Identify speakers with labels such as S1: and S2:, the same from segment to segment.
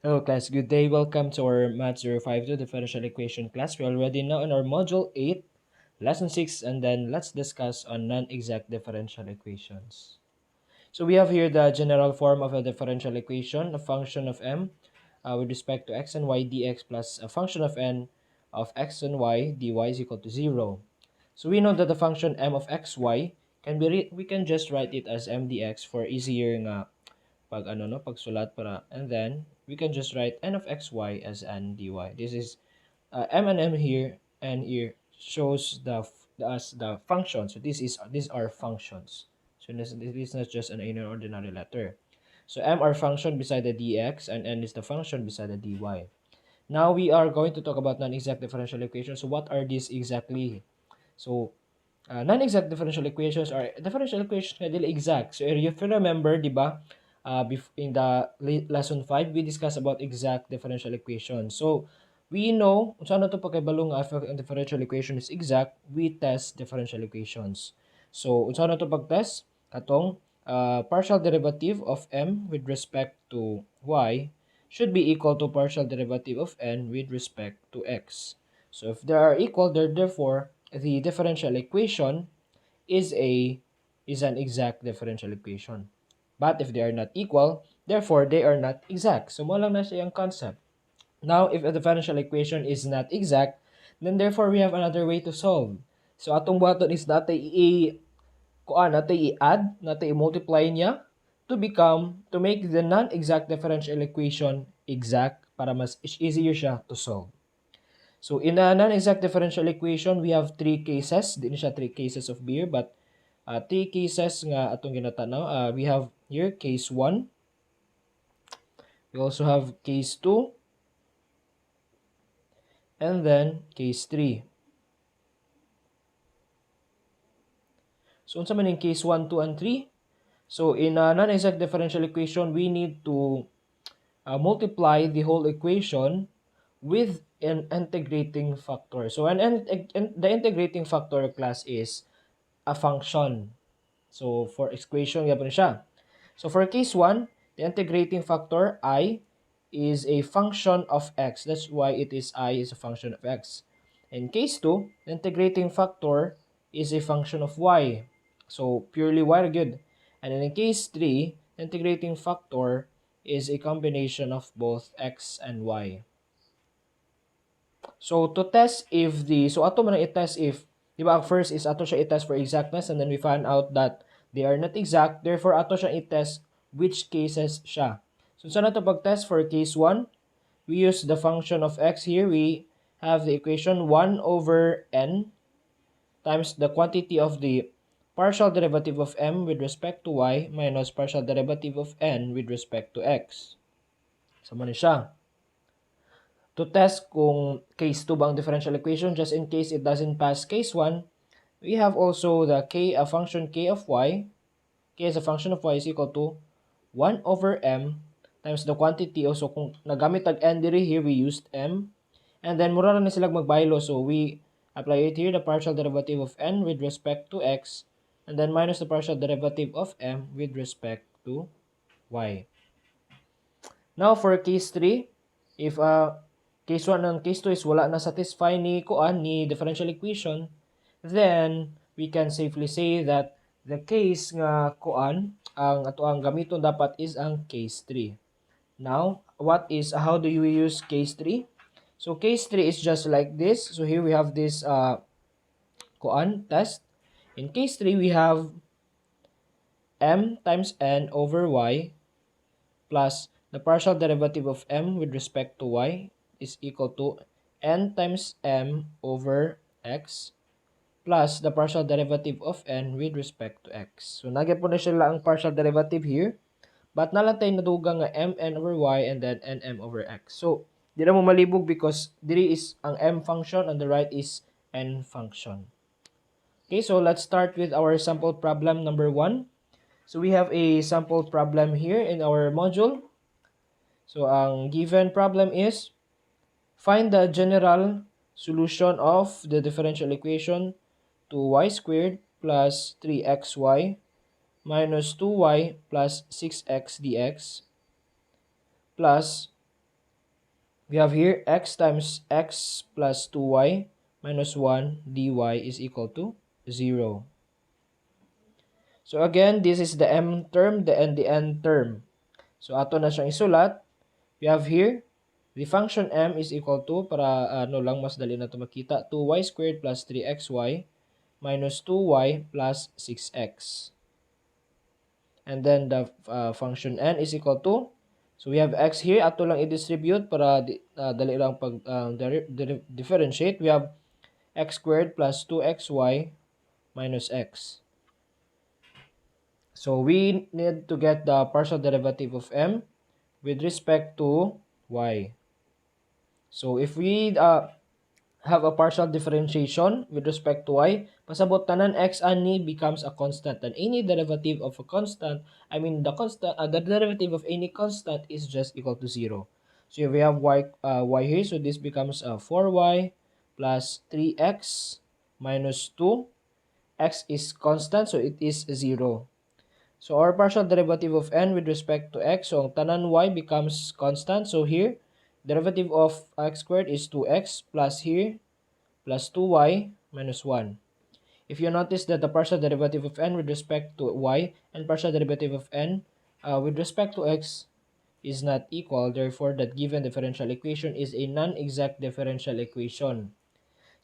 S1: Hello class, good day. Welcome to our Math 052 Differential Equation class. We're already now in our Module 8, Lesson 6, and then let's discuss on non-exact differential equations. So we have here the general form of a differential equation, a function of m with respect to x and y dx plus a function of n of x and y dy is equal to 0. So we know that the function m of xy we can just write it as m dx for easier nga pagsulat para, and then we can just write n of xy as n dy. This is m and m here, and here shows the function. So these are functions. So this is not just an ordinary letter. So m are function beside the dx, and n is the function beside the dy. Now we are going to talk about non-exact differential equations. So what are these exactly? So non-exact differential equations are differential equations na dili exact. So if you remember, di ba, in the lesson 5, we discussed about exact differential equations. So we know, kung saan na ito pagkaibalong differential equation is exact, we test differential equations. So, kung saan na ito pag-test? Katong partial derivative of m with respect to y should be equal to partial derivative of n with respect to x. So, if they are equal, therefore, the differential equation is an exact differential equation. But if they are not equal, therefore they are not exact. So mo lang na siya yung concept. Now, if a differential equation is not exact, then therefore we have another way to solve. So atong buhaton is natay i-add, natay i-multiply niya to make the non-exact differential equation exact para mas easier siya to solve. So in a non-exact differential equation, we have three cases. Di na siya three cases of beer, but three cases nga atong ginatanaw. We have here case 1. We also have case 2. And then case 3. So unsa man yung case 1, 2, and 3? So in a non-exact differential equation, we need to multiply the whole equation with an integrating factor. So the integrating factor class is a function. So for equation, yapon siya. So for case 1, the integrating factor I is a function of x. That's why I is a function of x. In case 2, the integrating factor is a function of y. So purely y good. And in case 3, the integrating factor is a combination of both x and y. So to test if so ato man i-test if, di ba, ang first is ato siya i-test for exactness, and then we find out that they are not exact, therefore ato siya i-test which cases siya. So saan nato pag-test for case 1? We use the function of x here. We have the equation 1 over n times the quantity of the partial derivative of m with respect to y minus partial derivative of n with respect to x. So man siya. To test kung case 2 ba ang differential equation, just in case it doesn't pass case 1, we have also the a function k of y. K as a function of y is equal to 1 over m times the quantity. Also, kung nagamit tag n diri, here we used m. And then, mura na sila magbaylo. So, we apply it here, the partial derivative of n with respect to x, and then minus the partial derivative of m with respect to y. Now, for case 3, if case 1 and case 2 is wala na satisfy ni differential equation, then we can safely say that the case nga ang ato ang gamiton dapat is ang case 3. Now, how do you use case 3? So case 3 is just like this. So here we have this test. In case 3, we have m times n over y plus the partial derivative of m with respect to y is equal to n times m over x plus the partial derivative of n with respect to x. So nagyan po na sila ang partial derivative here, but nalang tayo nadugang nga mn over y and then nm over x. So di na mo malibog because diri is ang m function, on the right is n function. Okay, so let's start with our sample problem number 1. So we have a sample problem here in our module. So ang given problem is find the general solution of the differential equation 2y squared plus 3xy minus 2y plus 6x dx plus We have here x times x plus 2y minus 1 dy is equal to 0. So again, this is the m term and the n term. So ato na siyang isulat. We have here, the function m is equal to, para lang mas dali na ito makita, 2y squared plus 3xy minus 2y plus 6x. And then the function n is equal to, so we have x here, ato lang i-distribute para dali lang pag differentiate. We have x squared plus 2xy minus x. So we need to get the partial derivative of m with respect to y. So if we have a partial differentiation with respect to y, pasabot tanan x ani becomes a constant, and any derivative of a constant, the derivative of any constant is just equal to 0. So if we have y here, so this becomes 4y plus 3x minus 2. X is constant, so it is 0. So our partial derivative of n with respect to x, so ang tanan y becomes constant. So here, derivative of x squared is 2x plus here, plus 2y minus 1. If you notice that the partial derivative of n with respect to y and partial derivative of n with respect to x is not equal, therefore that given differential equation is a non-exact differential equation.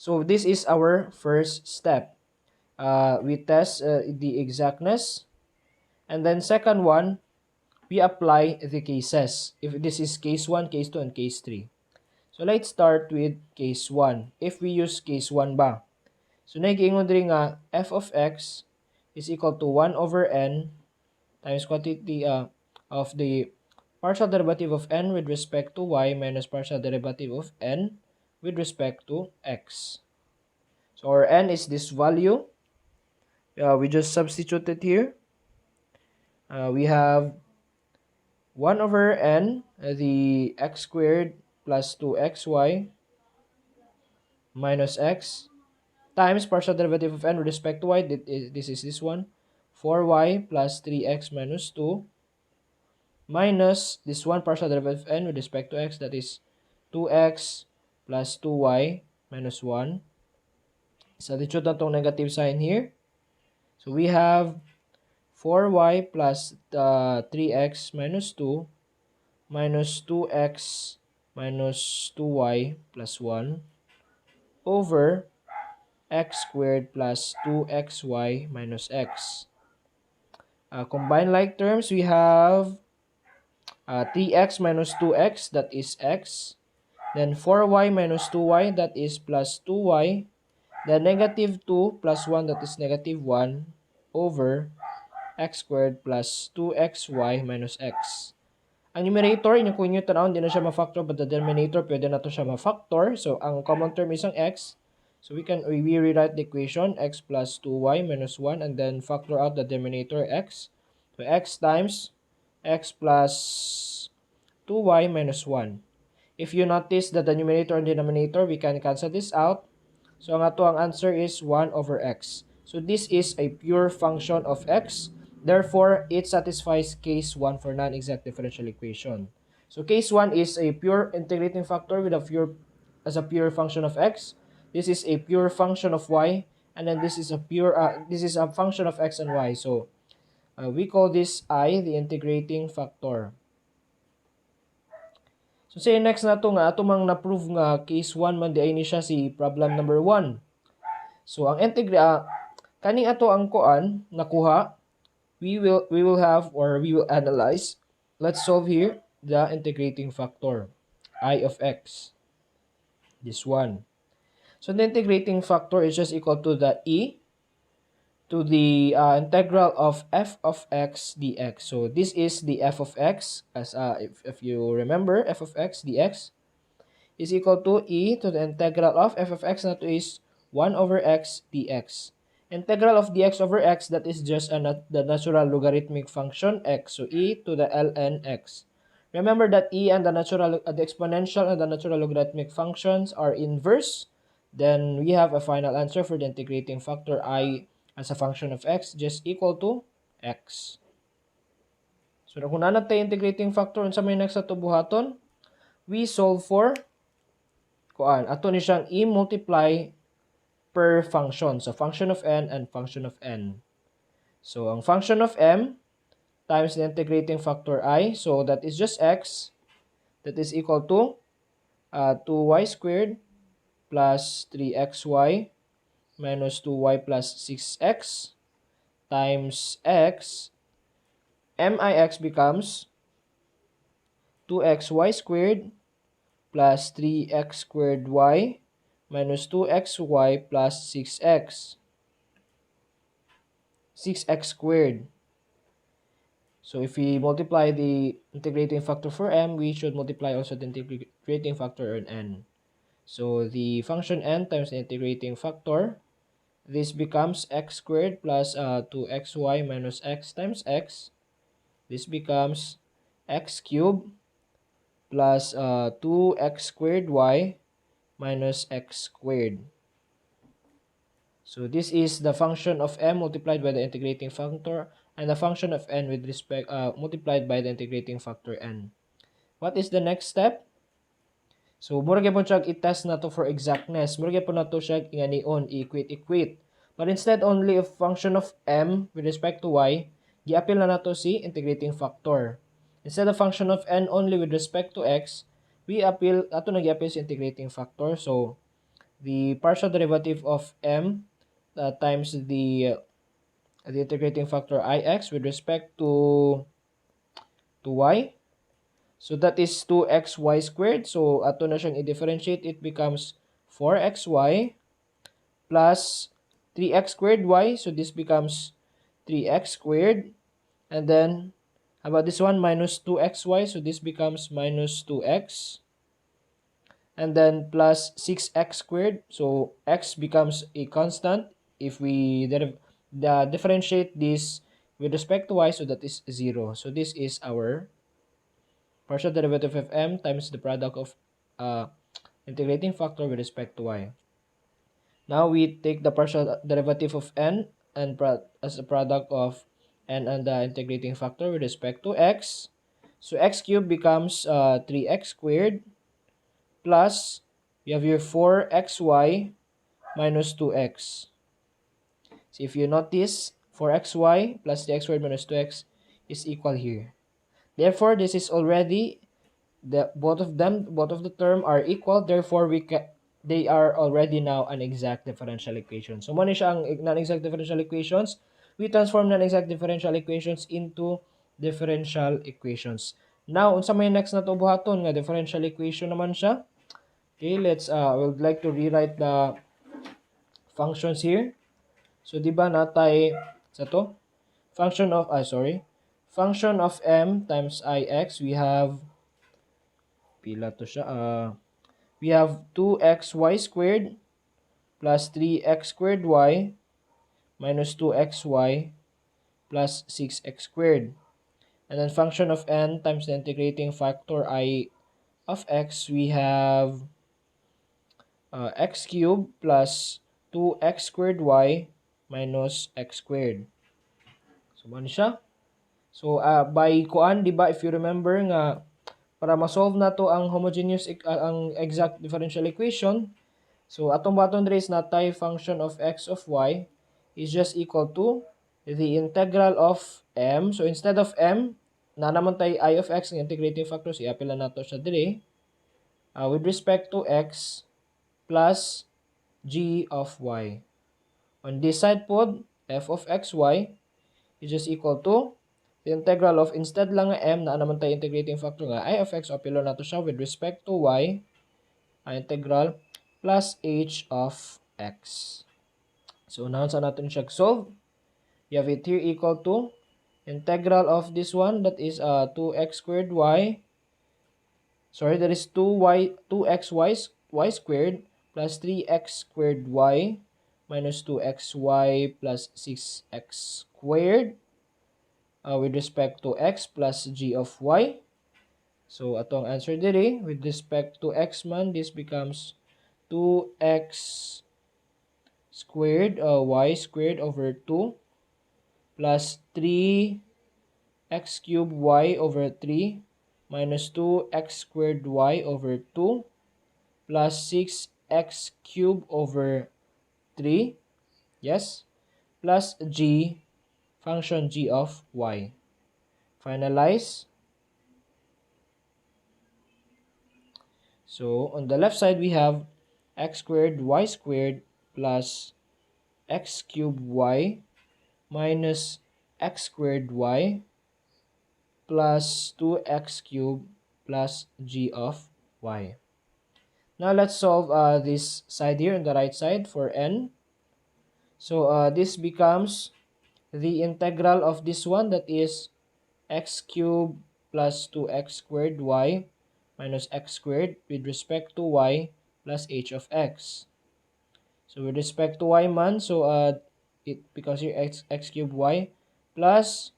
S1: So this is our first step. We test the exactness. And then second one, we apply the cases. If this is case 1, case 2, and case 3. So let's start with case 1. If we use case 1 ba? So nagiingon diri nga f of x is equal to 1 over n times quantity of the partial derivative of n with respect to y minus partial derivative of n with respect to x. So our n is this value. We just substitute it here. We have 1 over n, the x squared plus 2xy minus x times partial derivative of n with respect to y, this is this one, 4y plus 3x minus 2 minus this one partial derivative of n with respect to x, that is 2x plus 2y minus 1. Substitute na itong negative sign here. So we have 4y plus 3x minus 2 minus 2x minus 2y plus 1 over x squared plus 2xy minus x. Combine like terms, we have 3x minus 2x, that is x. Then 4y minus 2y, that is plus 2y. Then negative 2 plus 1, that is negative 1 over x squared plus 2xy minus x. Ang numerator, kung inyo tanawon, di na siya ma-factor, but the denominator, pwede na to siya ma-factor. So, ang common term is ang x. So, we rewrite the equation, x plus 2y minus 1, and then factor out the denominator, x. So, x times x plus 2y minus 1. If you notice that the numerator and denominator, we can cancel this out. So, ang answer is 1 over x. So, this is a pure function of x. Therefore, it satisfies case 1 for non-exact differential equation. So, case 1 is a pure integrating factor with a pure function of x. This is a pure function of y, and then this is a function of x and y. So, we call this I the integrating factor. So, say next na to nga ato mang na-prove nga case 1 man di ay ni siya si problem number 1. So, ang kaning ato ang kuan nakuha, we will analyze. Let's solve here the integrating factor, I of x. This one. So the integrating factor is just equal to the e to the integral of f of x dx. So this is the f of x, as if you remember, f of x dx is equal to e to the integral of f of x, that is 1 over x dx. Integral of dx over x, that is just the natural logarithmic function x. So e to the ln x. Remember that e and the exponential and the natural logarithmic functions are inverse. Then we have a final answer for the integrating factor I as a function of x just equal to x. So kung nanat tayo integrating factor unsa may next sa tubuhaton, we solve for kuan. Ato ni siyang i-multiply per function. So, function of n and function of n. So, ang function of m times the integrating factor I. So, that is just x. That is equal to 2y squared plus 3xy minus 2y plus 6x times x. Mix becomes 2xy squared plus 3x squared y minus 2xy plus 6x. 6x squared. So if we multiply the integrating factor for m, we should multiply also the integrating factor on n. So the function n times the integrating factor, this becomes x squared plus 2xy minus x times x. This becomes x cubed plus 2x squared y minus x squared. So this is the function of m multiplied by the integrating factor and the function of n with respect multiplied by the integrating factor n. What is the next step? So mura gyapon siya i-test na to for exactness. Mura gyapon na to siya inganion equate. But instead only of function of m with respect to y, gi-appeal na nato si integrating factor. Instead of function of n only with respect to x, we appeal ato na gi-appeal si integrating factor. So the partial derivative of m times the integrating factor ix with respect to y. So that is 2xy squared. So ato na siyang i-differentiate. It becomes 4xy plus 3x squared y. So this becomes 3x squared. And then, how about this one? Minus 2xy. So this becomes minus 2x. And then plus 6x squared. So x becomes a constant if we differentiate this with respect to y. So that is 0. So this is our partial derivative of m times the product of integrating factor with respect to y. Now we take the partial derivative of n and as a product of n and the integrating factor with respect to x. So x cubed becomes 3x squared plus you have your 4xy minus 2x. So if you notice, 4xy plus 3x squared minus 2x is equal here. Therefore, this is already both of the term are equal. Therefore, they are already now an exact differential equation. So, muna siya ang non-exact differential equations. We transform non-exact differential equations into differential equations. Now, unsa may next na to buhaton nga differential equation naman siya. Okay, let's we would like to rewrite the functions here. So, di ba natay sa to? Function of m times ix, we have pila to siya. We have 2xy squared plus 3x squared y minus 2xy plus 6x squared. And then function of n times the integrating factor I of x, we have x cubed plus 2x squared y minus x squared. So, man siya? So, by kuan, di ba, if you remember nga, para ma-solve na to ang homogeneous, ang exact differential equation, so atong baton diri is natay function of x of y is just equal to the integral of m. So, instead of m, na naman tay I of x ng integrating factors, i-appeal na nato siya diri with respect to x plus g of y. On this side pod, f of xy is just equal to the integral of, instead lang nga m, na naman tayo integrating factor nga, I of x, apilo na to siya with respect to y, integral plus h of x. So, unahan sa natin siya solve. You have it here equal to integral of this one, that is 2x squared y, that is 2xy squared plus 3x squared y minus 2xy plus 6x squared with respect to x plus g of y. So, atong answer diri, with respect to x man, this becomes 2x squared, y squared over 2 plus 3x cubed y over 3 minus 2x squared y over 2 plus 6x cubed over 3, yes, plus g, function g of y. Finalize. So, on the left side, we have x squared y squared plus x cubed y minus x squared y plus 2x cubed plus g of y. Now, let's solve this side here on the right side for n. So, this becomes the integral of this one, that is x cubed plus 2x squared y minus x squared with respect to y plus h of x. So with respect to y man, so it becomes here x cubed y plus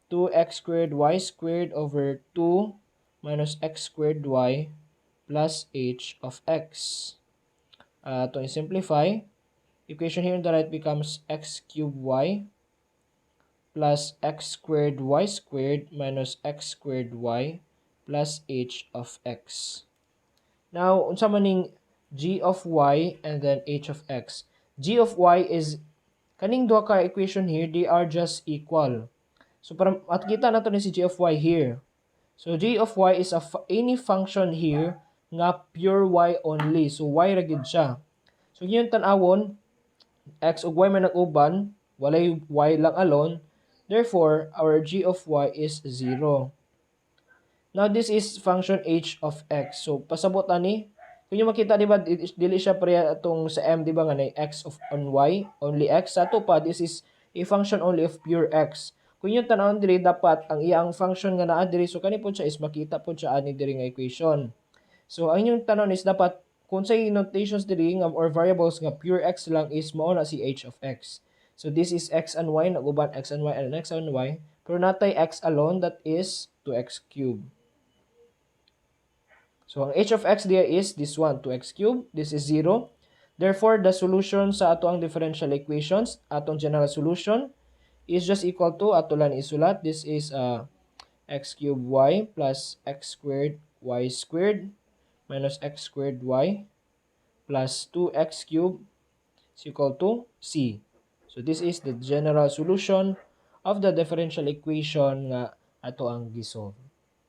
S1: 2x squared y squared over 2 minus x squared y plus h of x. To simplify, equation here on the right becomes x cubed y plus x squared y squared minus x squared y plus h of x. Now, unsa maning g of y and then h of x. G of y is kaning duha ka equation here, they are just equal. So para makita nato ni si g of y here. So g of y is any function here nga pure y only. So y ra gid siya. So yun tan-awon x ug y man nag-uban, walay y lang alone. Therefore, our g of y is 0. Now, this is function h of x. So, pasabot ani, kung nyo makita, di ba, dili siya pareha atong sa m, di ba, nga na x of on y, only x. Sa ito pa, this is a function only of pure x. Kung yung tanawon diri, dapat ang iyang function nga naa diri, so kani po siya is makita po siya ani diri nga equation. So, ang inyong tanong is dapat, kung sa notations diri nga or variables nga pure x lang is mao na si h of x. So, this is x and y, nag-uban x and y and x and y. Pero natay x alone, that is 2x cubed. So, ang h of x there is this one, 2x cubed. This is 0. Therefore, the solution sa ato ang differential equations, atong general solution, is just equal to, ato lang isulat, this is x cubed y plus x squared y squared minus x squared y plus 2x cubed is equal to c. So, this is the general solution of the differential equation nga ato ang gisolve.